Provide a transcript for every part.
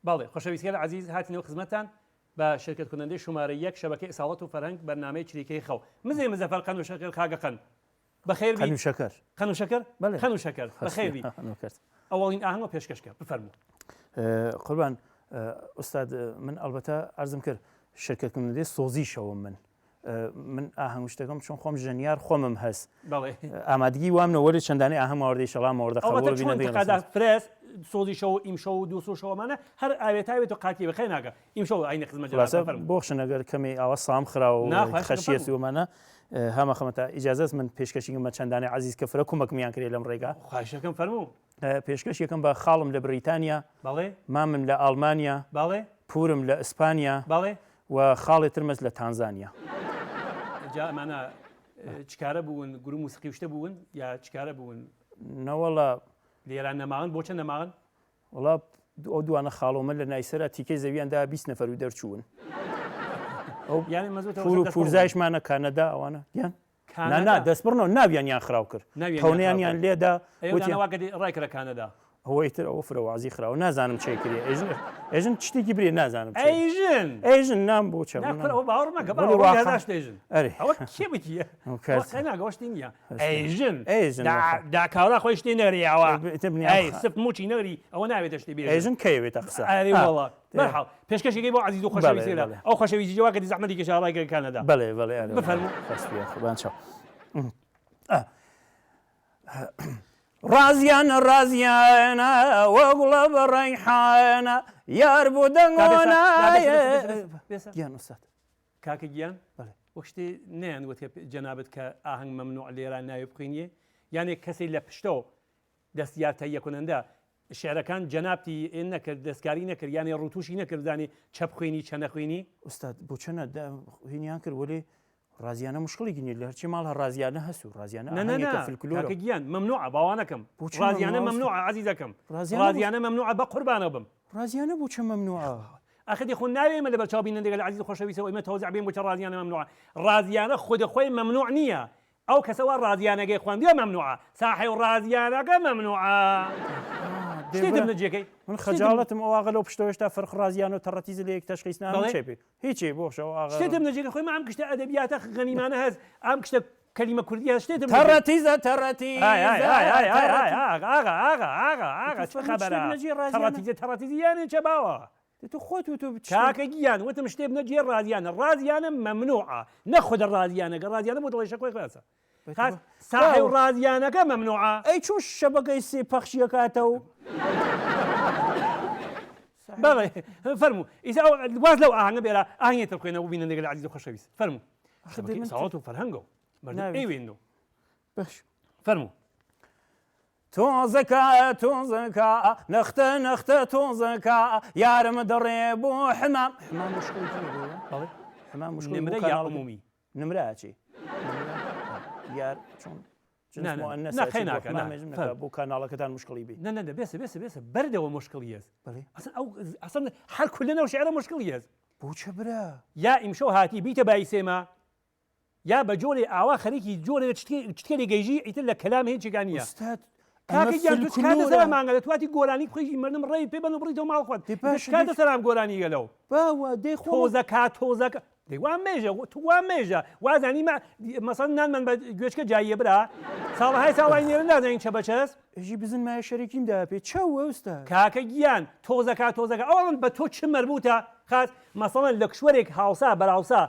باڵێ خۆشەویستیان عزیز هاتینەوە خزمەتان بە شرکت کننده شماره 1 شبکه اصالت و فرهنگ برنامه چریکەی خەو مزێ مزەفەر قەن و شەکر کاگەقەن بەخێر قەن و شەکەر قەن و شەکر قەن و شەکر بەخێر ئەوڵین ئاهەنگەوە پێشکەشکە بفەرموو. قوربان ئوستاد من ئەلبەتە عەرزم کرد شرکت کننده سۆزیشەوە من ئاهەنگ شتەکەم چۆن خۆم ژەنیار خۆمم هەست ئامادگی وامنە وەرە چەندانەی ئاهەم ئاوردەی شەڵام ئەوەردە فرێز سۆزیشەوە ئیمشەو و 200 شەوەمانە هەر ئاوێتاوێت و قاتی بەخێ ناگە ئیمشەو ئاینە خزمەت بۆخشن ئەگەر کەمی ئاوە سام خراوە خەشیەتی ومانە هەمە خەمەتە ئیجازەت من پێشکەشیگەمە چەندانەی عزیز کە فرە کومەکمیان کرێ لەم ڕێگا خواهشەکەم فەرموو پێشکەش یەکەم بە خاڵم لە بریتانیا باڵێ مامم لە ئەڵمانیا باڵێ پورم لە ئیسپانیا باڵێ و خاڵی ترمەز لە تانزانیا جا ئەمانە چکارە بوون گروپ موسیقی شتە بوون یا چکارە بوون نەوەڵە لێران نەماون بۆ چەند نەماون وڵا ئەو دوانە خاڵۆمە لە نایسەرە تیکەی زەویاندا 20 نەفەر و دەرچوون یانی مەزوو پور و پورزایشمانە کانەدا ئەوانە یان نا دەستبڕنەوە ناویانیان خراو کرد کەونیانیان لێدا ڕایکرە کانەدا ئەوەیتر ئەوە فرەوازی خراوە نازانم چێ کردی ئێژن شتێکی برێ نازانم ئەیژن نام بۆ چ باوەڕمەگەشتی نیە ئەیژن داکاورا خۆی شتێ نەریاوە سف موچی نەری ئەوە ناوێتە شتی بێ ئێژن کەوێتە قسە ئەریوەڵە بەرحاڵ پێشکەشێکی بۆ عزیز و خۆشەویستیە ئەو خۆشەویستی جووا کەدی زەحمەتی کێشا ڕایگەر کانەدا بەڵێ بەڵێ بفەرموو خوبان چاو رازیانە رازیانە وەگوڵە بە ڕەیحانە یار بۆ دەنگۆنە گیان وستاد کاکە گیان وەک شتێ نەیانوت جەنابەت کە ئاهەنگ مەمنوع لێران ناوێ بخوێنیە یانێک کەسێک لە پشتەوە دەستیار تەهیە کنەندە شێعرەکان جەنابتی نەکرد دەستکاری نەکرد یانی ڕوتوشی نەکردانی چە بخوێنی چە نەخوێنی ئوستاد بۆ چەنە هینیان کرد وەلێ رازیانە مشکلی گنی لە هەرچی ماڵ هە رازیانە هەست و رازیانە کاکە گیان مەمنوعە باوانەکەم رازیانە مەمنوعە عزیزەکەم رازیانە مەمنوعە بە قوربانەوە بم رازیانە بۆ چە مەمنوعە ئەخەتی خۆ ناوێمە لە بەرچاو بینەندەگە لە عزیز خۆشەویستەوە ئێمە تەوزیع بین بۆ چە رازیانە مەمنوعە رازیانە خودەخۆی مەمنوع نییە ئەو کەسەوە رازیانەگەی خواندووە مەمنوعە ساحی و رازیانەکە مەمنوعە شتێتم نەجێکەی من خەجاڵەتم ئەوواغە لەو پشتەوەشتا فەرق رازیان و تەڕەتیز لە یەک تەشخیصنامە چێپێ هیچی بۆشەوە شتێتم نەجێکە خۆی ئەم کشتە ئەدەبیاتە غەنیمانە هەست ئەم کشتە کەلیمە کوردی هەست شتێتم تەڕەتیزە تەڕەتی تەڕەتیزی یانێ چە باوە تو خۆت و تو کاکە گیان وتم شتێ بنەجێ رازیانە رازیانە مەمنوعە نەخۆدە رازیانەکە رازیانە بۆ دڵی شەکۆی خاسە ساحی و رازیانەکە مەمنوعە ئەی چۆن شەبەکەی سێ پەخشیەکاتەوە بەڵێ فەرموو واز لەو ئاهەنگە بێرە ئاهەنگێتر خوێنەوە بینەندەگە لە عزیز و خۆشەویست فەرموو ساڵات و فەرهەنگە ئەیوێنەوە باش فەرموو تۆزەکە تۆزەکە نەختە نەختە تۆزەکە یارمە دەڕێ بۆ حمام حمام نمرە یا عمومی نمرە چی یار چۆن بۆ کاناڵەکەتان مشکلی بی نە بێسە بەردەوە مشکلی هەست ئەسن هەر کولەنەوە شعرە مشکلی هەست بۆ چە برا یا ئیمشەو هاتی بیتە بای سێمە یا بە جۆرێ ئاوا خەریکی جۆرە چتێری گەیژی ئیتر لە کەلام هێچێکانیە کاکە مانگە دەتواتی گۆرانی خۆی مردم ڕێی پێ بن بڕیتەوە ماڵ خۆت کاتە سەرام گۆرانی گەلەوە تۆزەکە تۆزەکە دەیوان مێژە توان مێژە وازانی مەسەڵ نانمان بە گوێچکە جاییە برا ساڵهای ساڵی نێرن نازانین چە بەچەس ژی بزن مای شەریکیمدا پێ چاوە ئەوستا کاکە گیان تۆزەکە ئەوڵن بە تۆ چ مەربوتە خاس مەسەڵەن لە کشوەرێک هاوسا بەراوسا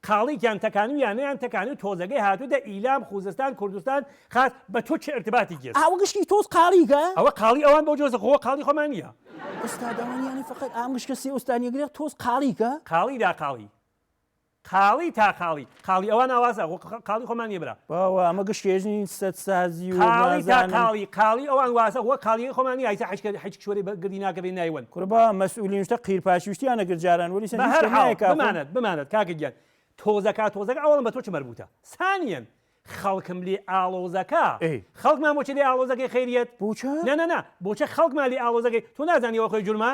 قاڵیکیان تەکانویانیان تەکانی و تۆزەکەی هاتوودە ئیلام خوزستان کوردستان خاس بە تۆ چه ارتباتی کرد ئەوە گشتی تۆز قاڵیکە ئەوە قاڵی ئەوان بۆ جۆزە خۆ قاڵی خۆمان نییە ئستادەوانیانی فقط ئام گشتکە سێ ئوستانیەگرێت تۆز قاڵیکە قاڵی دا قاڵی تا قاڵی ئەوان ئاوازە قاڵی خۆمان نیە برا باوە ئەمە گشتێژنی سەد سازی و قاڵی ئەوان واسە وە قاڵی خۆمان نیە ئایسا حیچ شوێری گردی ناکەبێ نایوەن کوربا مەسئولینشتە قیرپاشویشتیانە گرجاران وەلی بمانێت کاکە گیان تۆزەکە ئەوڵم بە تۆ چ مەربوتە سانیەن خەڵکم لێ ئاڵۆزەکە خەڵکمان بۆچە لێ ئاڵۆزەکەی خەیریەت نە بۆچە خەڵکمان لێ ئاڵۆزەکەی تۆ نازانیەوە خۆی جورمە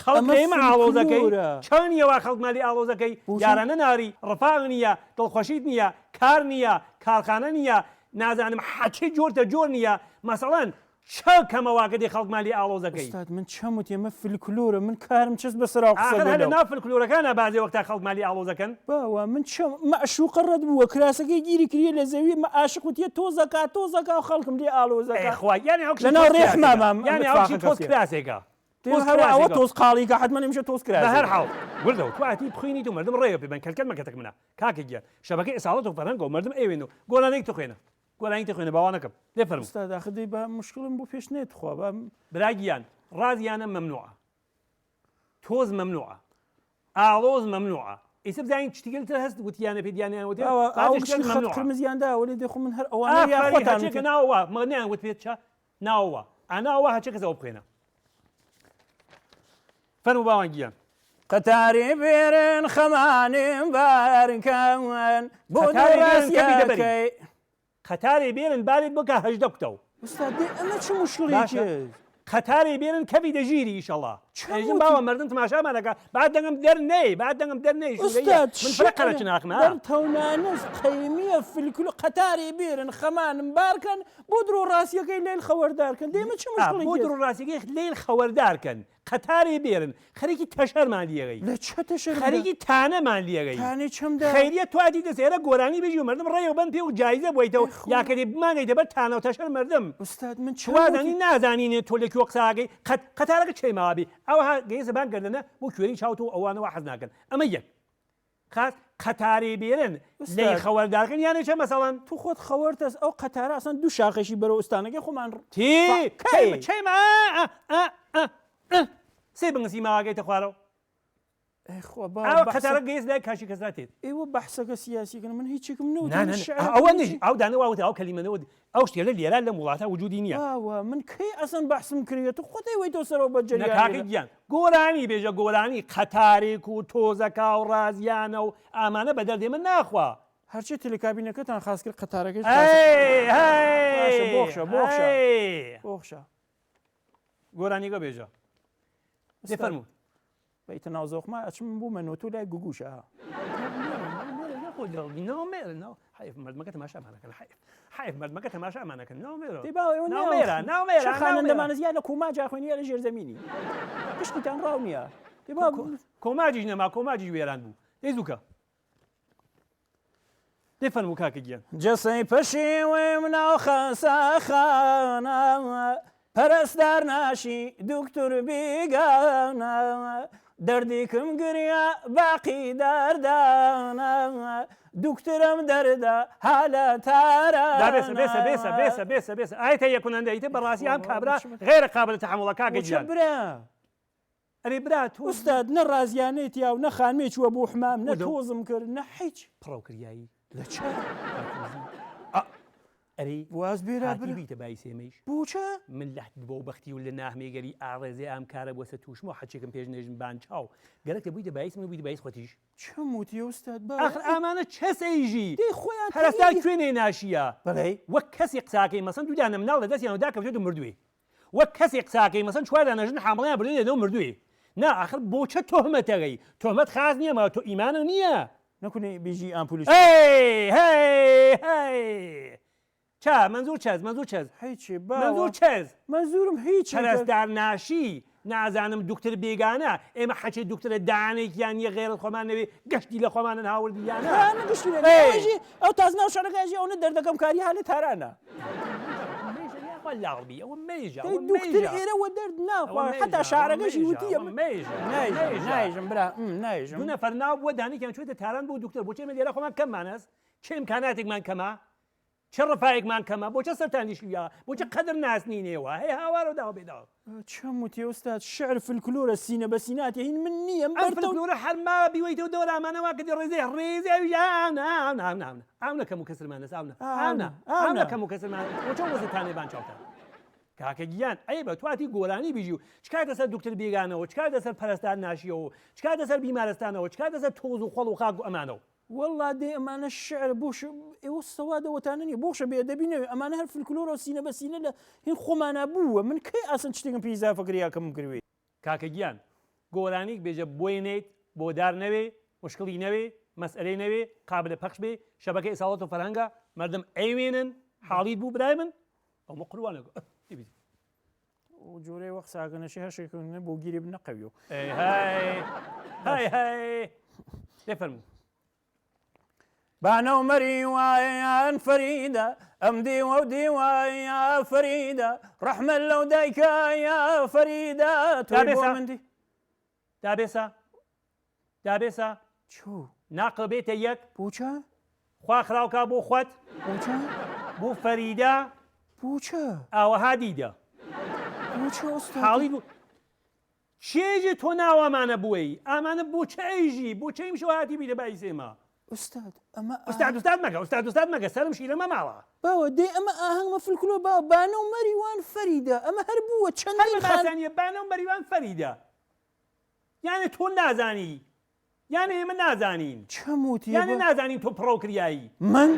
خەڵکێمە ئاڵۆزەکەی چۆنیەوە خەڵکمان لێ ئاڵۆزەکەی یارانە ناری ڕفاق نییە دڵخۆشیت نییە کار نییە کارخانە نییە نازانم حەچی جۆرتە جۆر نییە مەسەڵەن چەند کەمەواگە دێ خەڵک مالی ئاڵۆزەکەی ئستاد من چەموت ئێمە فلکلۆرە من کارم چەست بەسەرا هە لە ناو فلکلۆرەکانە بازێ وەکتا خەڵک مالی ئاڵۆزەکەن باوە من مەعشوقە ڕەت بووە کراسەکەی گیری کردی لە زەوی عاشق وتیە تۆزەکە و خەڵکم لێ ئاڵۆزەکە خوا یانی لەناو ڕێحمامام یانی ئەوشی تۆز کراسێکە ئەوە تۆز قاڵیکە حتممە نمیشە تۆز کرا بە هەر حاڵ وردە توواتی بخوێنی تو مردم ڕێوە پێبن کەلکەت مەکەتەک منە کاکە گیان شەبەکەی ئێساڵەت و فەرهەنگە و مردم ئێوێن و گۆرانێک تخوێنە گۆرانی تخوێنە باوانەکەم لێ فەرموو ئێستا داخدەی بە مشکلم بۆ پێش نێت خوا بە براگیان ڕازیانە مەمنوعە تۆز مەمنوعە ئاڵۆز مەمنوعە ئیسە بزانین چتیگەلتر هەست گوتیانە پێدیانیان وتێ خەت قرمزیاندا وەلی دێخۆ من هەر ئەوانە ناوە مەنیان وت پێت چە ناوە ئەناوە هەچە کەسەوە بخوێنە فەرموو باوانگیان قەتاری بێرن خەمانم بارکەون بۆ ڕاستیەکەی قەتاری بێرن بارێت بکە هەژدە کوتەوە ئوستاد ئەمە چ مشکڵێکی قەتاری بێرن کەوی دەژیری ئیشەڵڵا ئەژین باوە مردن تماشامانەکە بعد دەنگم دەرنەی بعد دەنگم دەرنەی من فرەقەرە چ ناخمە تەونانەس قەیمیە فلکلۆ قەتاری بێرن خەمانم بارکەن بۆ درۆ ڕاستیەکەی لێل خەوەردارکەن دێمە چ مشکڵێکی بۆ درۆ ڕاستیەکەی لێل خەوەردارکەن قەتاری بێرن خەریکی تەشەرمان لیەگەی لە چە تەشەر خەریکی تانەمان لیەگەی تانەی چەمدا خەیریە توادی دەسێرە گۆرانی بێژی و مردم ڕێوە بن پێ و جایزە بۆیتەوە یاکەدێ بمانگەی دەبەر تانە و تەشەر مردم ئوستاد من چوازانی نازانینێت تۆ لەکوێ قساگەی قەتارەکە چێ ماوابی ئەوها گەیزە بانگردنە بۆ کوێری چاوت و ئەوانەوە حەز ناکەن ئەمە یەک خاص قەتاری بێرن لێی خەوەردارکەن یانێ چە مەسەڵەن تو خۆت خەوەرتەس ئەو قەتارە ئەسان دوو شاخێکی بەرەو ئستانەکەی خۆمان چێمە سێ بنگسی ماواگەیتە خوارەوە قەتارە گەیز لای کاشی کەساتێت ئێوە بەحسەکە سیاسیکن من هیچێکم ئەوە نژ ئەو دانەوە ئەو کەلیمەنەوە ئەو شتێلە لێرە لە وڵاتە وجودی نییە من کەی ئەسن بەحسم کردێت و خۆتی وی تۆ سەرەوە بە جەریان گۆرانی بێژە گۆرانی قەتارێک و تۆزەکە و ڕازیانە و ئامانە بە دەردێ من ناخوا هەرچی تەلەکابینەکەتان خاص کرد قەتارەکەی بۆخشە گۆرانیگە بێژە فەرموو بەیتە ناوزۆخما ئەچم بوومە نۆتۆ لای گوگوشە حیف مردمەکە تەماشامانەکەن حیف مردمەکە تەماشامانەکەن خانەندەمانە زیاد لە کۆماجا خوێنیە لە ژێرزەمینی پشتیتان ڕاو نییە کۆماجیش نەما کۆماجیش وێران بوو دەی زووکە دێ فەرموو کاکە گیان جەسەی پەشێوێ مناو خەساخانە پەرستار ناشی دوکتور بیگانە دەردێکم گریا باقی دەردانە دوکترم دەردا هەلە تارە بێسە ئایتە یەکونەندەیتە بەڕاستی ئەم کابرا غێرە قابل تەحمڵە کاکە گیان برا ئەرێ برا ئوستاد نە ڕازیانێت یا و نە خانمێ چووە بۆ حمام نە تۆزم کرد نە هیچ پڕەوکریایی لە چ ئەری واز بێرا بیتە بای سێمەش بووچە من لەحت بۆ بەختی و لە ناحمێگەری ئاڕێزێ ئەم کارە بۆسە تووشمەوە حەچێکم پێش نێژم بان چاو گەرەکە بوویتە بایس من بوویتە بایس خۆتیش چەم وتی ئوستاد ئاخر ئامانە چەسەیژی خۆیان هەرستار کوێنێ ناشیە بەڵێ وەک کەسی قساکەی مەسەن دوودانە مناڵ لە دەستیان دا کەوتێت و مردووی وەک کەسی قساکەی مەسەن چواردانەژن حامڵیان بردێ لێدە و مردووی نا ئاخر بۆچە تۆهمەتەکەی تۆهمەت خاز نییە ما تۆ ئیمانە نییە نەکوێ بێژی ئامپولیش چا منزور چەز هیچی منزور چەز منزورم هیچ پەرستار ناشی نازانم دوکتر بێگانە ئێمە حەچی دوکترە دانێکیان یە غێرە خۆمان نەوێ گەشتی لە خۆمانن هاوردیانە ئەو تاز ناو شارەکەژی ئەوە دەردەکەم کاری هەلە تارانە لاڵبی ئەوە مێژە دوکتر ئێرەوە دەرد ناخوا حتا شارەکەشی وتیە نایژم برا نایژم دوو نەفەر ناو بووە دانێکیان چوێتە تاران بۆ دوکتر بۆچێ من لێرە خۆمان کەممانەست چه ئیمکاناتێکمان کەمە چه ڕفایەکمان کەمە بۆچە سەرتانیشیە بۆچە قەدر ناسنینێەوە هەیە هاوارە داوە بێداوە چەم وتی ئوستاد شعر فلکلۆرە سینە بە سیناتێ هین من نییە فلکلۆرە هەرما بیوەیتەوە دەوەرامانەوە کە ڕێزێ ئاو نەکەم و کەسرمانەس ئاو نەکەم و کەسرمان بۆچە وەزتانێبان چاوتە کاکە گیان ئەی بە تواتی گۆرانی بیژی و چکار دەسەر دوکتر بێگانەوە چکار دەسەر پەرستار ناشیەوە چکار دەسەر بیمارستانەوە چکار دەسەر تۆز و خۆڵ و خاک و ئەمانەوە والله دێ ئەمانە شعر بۆش ئێوە سەوادەوەتاننی بۆشە بێ دەبینەوە ئەمانە هەر فلکلۆرە و سینە بە سینە لە هین خۆمانە بووە من کەی ئاسن شتێکم پێی ئیزافەکریاکەم کردوێ کاکە گیان گۆرانیک بێژە بۆینێت بۆ دار نەوێ مشکڵی نەوێ مەسئلەی نەوێ قابلە پەخش بێ شەبەکەی ئێساڵەت و فەرهەنگە مردم ئەیوێنن حاڵیت بوو برای من ئەومە قوروانە جۆرەی وەخ ساگەنەشی هەشێکردنە بۆ گیری بنەقەوی و هاي لێفەرموو بانە و مەری وایان فەریدە ئەم دیوە و دیوایە فەریدە ڕەحمەت لەو دایکە یا فەریدە تۆ بۆ مندی دابێسە چوو ناقڵ بێتە یەک بووچە خوا خراوکە بۆ خۆت بووچە بۆ فەریدە بووچە ئاوەها دیدە بووچە ئوستاد حاڵی بوو چێژی تۆ ناوەمانە بووی ئامانە بۆ چەیژی بۆ چەیم شەواتی بیرە بایسێمە ئوستاد ئەمە ئوستاد مەگە سەرم شیرە مەماوە باوە دێ ئەمە ئاهەنگمە فلکلۆ باوە بانە و مەریوان فەریدە ئەمە هەر بووە چەندین خانیە بانە و مەریوان فەریدە یانە تۆ نازانی یانە ئێمە نازانین چەموتی یانە نازانین تۆ پڕۆکریایی من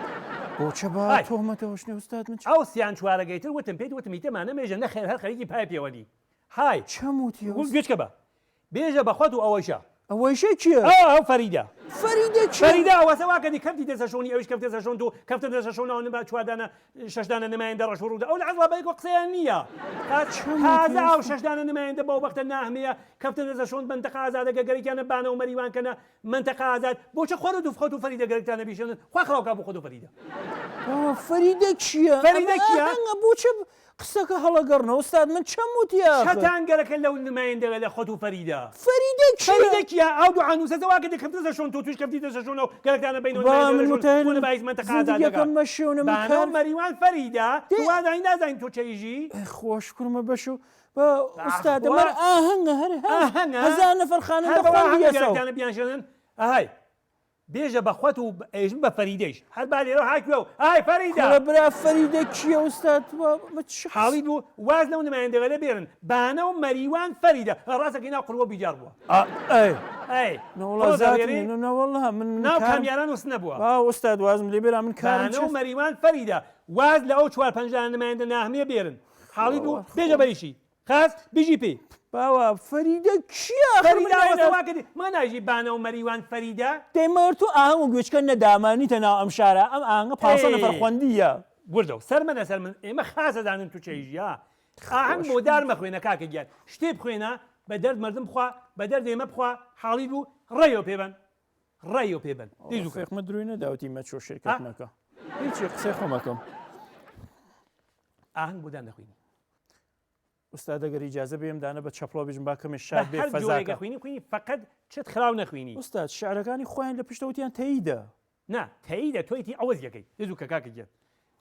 بۆچە با تۆمەتەوەشنێ ئوستاد من ئەو سییان چوارەگەیتر وتم پێیت وتمی تەمانە مێژە نەخێر هەر خەریکی پای پێوەنی های چەموتی گوێچکە بە بێژە بە خۆت و ئەوەشە ئەوەیشە چییە؟ ئەو فەریدە فەریدە ئەوەسەواکەنی کەفتی دەسە شۆنی ئەوش کەفتە دەسە شۆن و کەفتە دەسە شۆنەوە با چواردانە شەشدانە نمایەندە ڕەشوڕوودا ئەو لە عەزڵا بەیگۆ قسەیان نییە تازە ئەو شەشدانە نمایەندە بەو وەختە ناهمەیە کەفتە دەسە شۆن منتەقە ئازادە گەگەرێکیانە بانە و مەریوانکەنە منتەقە ئازاد بۆچە خۆت و خۆت و فەریدە گەرێکتانە بیشێنن خوا خراوکە بۆ خۆت و فەریدە فەریدە چییە؟ فەریدە چییە؟ بۆچە قسەکە هەڵەگەڕنەوە ئوستاد من چەموتیە شەتانگەرەکە لەو نمایەندەوە لە خۆت و فەریدە فەریدە کیە ئەو دوو عانووسەوەکە کەفتە دەسە شۆن تۆ توش کەفتی دەسە شۆنەوە گەرەکتانە بینەوە باعث منتەقە ئازادەکە بانە و مەریوان فەریدە توازانی نازانین تۆ چەیژی خۆش کوڕمە بەش و ئوستادە مەر ئاهەنگە هەر هەزار نەفەر خانە بیانشێنن ئاهای بێژە بە خۆت و ئێژم بە فەریدەیش هەر با لێرە هاکوێ و ئای فەریدە برا فەریدە کیە ئوستاد حاڵی بوو واز لەو نمایەندەوەلە بێرن بانە و مەریوان فەریدە ڕاستەکەی ناو قڕوە بیجار بووە نەوەڵە من ناو کامیاران وست نەبووە ئوستاد وازم لێ بێرا من کارانە و مەریوان فەریدە واز لە ئەو چوار پەنجدان نمایەندە ناهمەیە بێرن حاڵی بوو بێژە بەریشی خاس بژی پێی باوە فەریدە کیە فەریداوەکەی ما ناژی بانە و مەریوان فەریدە دەیمەر تو ئاهەنگ و گوێچکە نەدامانیتە ناو ئەم شارە ئەم ئاهەنگە 500 نەفەر خوێندیە وردە سەر منە سەر من ئێمە خاسەدانن تو چەیژیە ئاهەنگ بۆ دار مەخوێنە کاکە گیان شتێ بخوێنە بە دەرد مردم بخوا بە دەرد ئێمە بخوا حاڵی بوو ڕێیەوە پێبن ڕێیەوە پێبن دیزوخێخمە دروی نەداوتی مەچۆ شرکەتنەکە هیچی قسەی خۆمەکەم ئاهەنگ بۆ دار نەخوێنی ئوستاد ئەگەر ئیجازە بێم دانە بە چەپڵۆ بژم باکەمێ شار بێ فەزاکە خوێنی فقط چت خراو نەخوێنی ئوستاد شعرەکانی خۆیان لە پشتەوتیان تەیدە نا تەیدە تۆیتی ئەوەز یەکەی دێزووکە کاکە گێت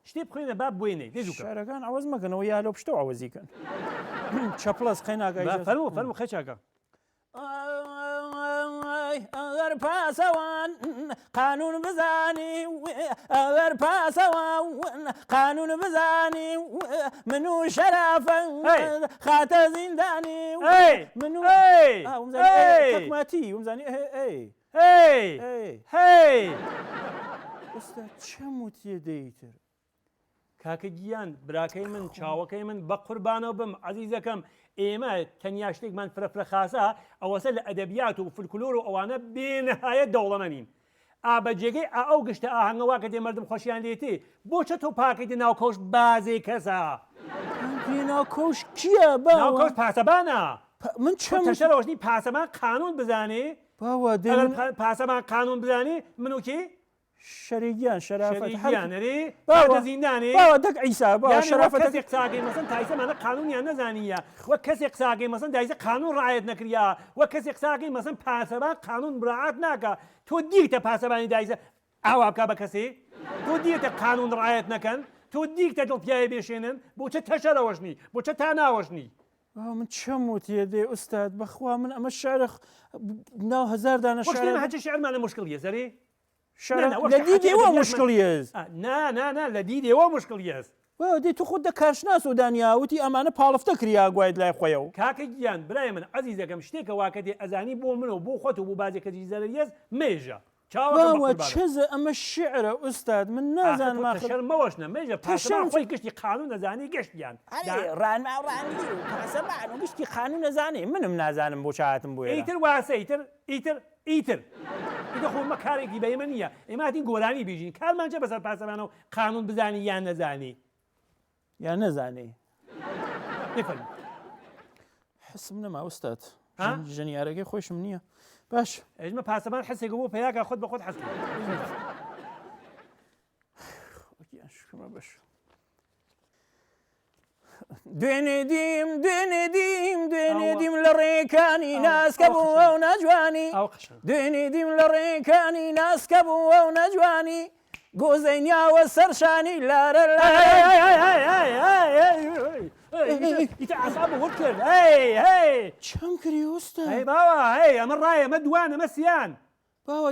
شتێ بخوێنە با بێنێ دێزووکە شعرەکان ئەوەز مەکەنەوە یا لە پشتەوە ئەوەزیکەن چەپڵەس خەی ناگای فەرموو خەچاکە ئەگەر پاسەوان قانون بزانی ئەگەر پاسەوان قانون بزانی من و شەرافە خاتە زیندانی من وماتی ومزانی ئێستا چەم وتیە دەیتر کاکە گیان براکەی من چاوەکەی من بە قوربانەوە بم عەزیزەکەم ئێمە تەنیا شتێکمان فرەفرە خاسە ئەوەسە لە ئەدەبیات و فولکلۆر و ئەوانە بێنەهایەت دەوڵەمەنین ئابەجێگەی ئەو گشتە ئاهەنگەوا کە دێ مردم خۆشیان لێتێ بۆچە تۆ پاکەیتە ناوکەوش بازێ کەسە ناوکەوش کییە ناوکەوش پاسەبانە من چەشەرەوەشنی پاسەمان قانون بزانێ باوە پاسەمان قانون بزانێ من وکی شەریگیان شەرافەتیانەری زیندانێ دەک ئەیسا شەرافەتی قساگەی مەسن تایسەمانە قانونیان نەزانیە وە کەسێک قساگەی مەسن دایسە قانون ڕایەت نەکریا وە کەسێک قساگەی مەسن پاسەبان قانون بڕاعات ناکە تۆ دیتە پاسەبانی دایسە ئاوا بکە بە کەسێ تۆ دیتە قانون ڕایەت نەکەن تۆ دیکتە دڵپیایە بێشێنن بۆچە تەشەرەوەشنی بۆچە تا ناوەشنی من چەم وتیە دێ ئوستاد بەخوا من ئەمە شارە ناو هەزار دانە شارە هەچە شعرمانە مشکڵیە زەری لە دیدێەوە مشکڵیێز نا لە دیدێەوە مشکڵیێز دی تو خودت کارشناس و دانیاوتی ئەمانە پاڵفتە کریا گوایت لای خۆیەوە کاکە گیان برای من عەزیزەکەم شتێکە واکەێ ئەزانی بۆ منەوە بۆ خۆت و بۆ بازێکەی زەرریێز مێژە چزە ئەمە شعرە ئوستاد من نازانم شەرمەوەشنە مێژە پاشان خۆی گشتی قانون نەزانی گەشتیان ڕانماڕانی و گشتی قانون نەزانی منم نازانم بۆ چاتم بۆ ئیتر واسە ئیتر خۆمە کارێکی بە ئێمە نییە ئێماتی گۆرانی بیژین کارمانجە بەسەر پاسەبانە و قانون بزانی یان نەزانی یان نەزانی حسم نەما ئوستات ژەنیارەکەی خۆشم نییە باش ئەژمە پاسەمان حسێک بۆ پێیاکە خۆت بە خۆت حەست شکمە باش دوێنێ دیم لە ڕێکانی ناسکە بوو ئەو نەجوانی دوێنێ دیم لە ڕێکانی ناسکە بوو ئەو نەجوانی گۆزەینیاوە سەرشانی لارە ئیتە عەسابە وەک کرد چەم کردی ئوستا باوە ئەمە ڕایە ئەمە دوان ئەمە سیان باوە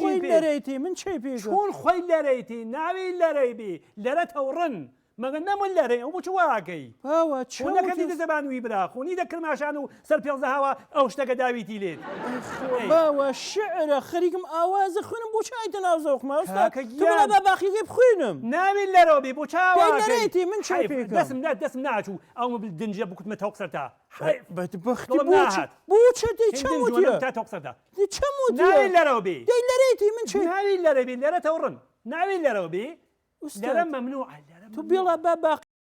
خۆی لەرەیتی من چی پێ چۆن خۆی لەرەیتی ناوی لەرەی بی لەرە تەوڕن مەگە نەمون لەرەی ئەو چ واکەی باوە چۆنەکەتی دەزەبان وی برا خۆنی دەکرماشان و سەر پێڵزە هاوە ئەو شتەکە داویتی لێت باوە شعرە خەریکم ئاوازە خوێنم بۆ چایتە ناو زەوقمە بە باقیگەی بخوێنم ناوی لەرەوە بێ بۆ چاوەتی من چی دەسم ناچوو ئەو دنجە بکوتمە تەوق سەرتا بۆ تۆق سەرتا چەموت ناوی لەرەوە بێ دەی لەرەیتی من چی ناوی لەرە بێ لەرە تەوڕن ناوی لەرەوە بێ لەرە مەمنوع تو بێڵە بە باقی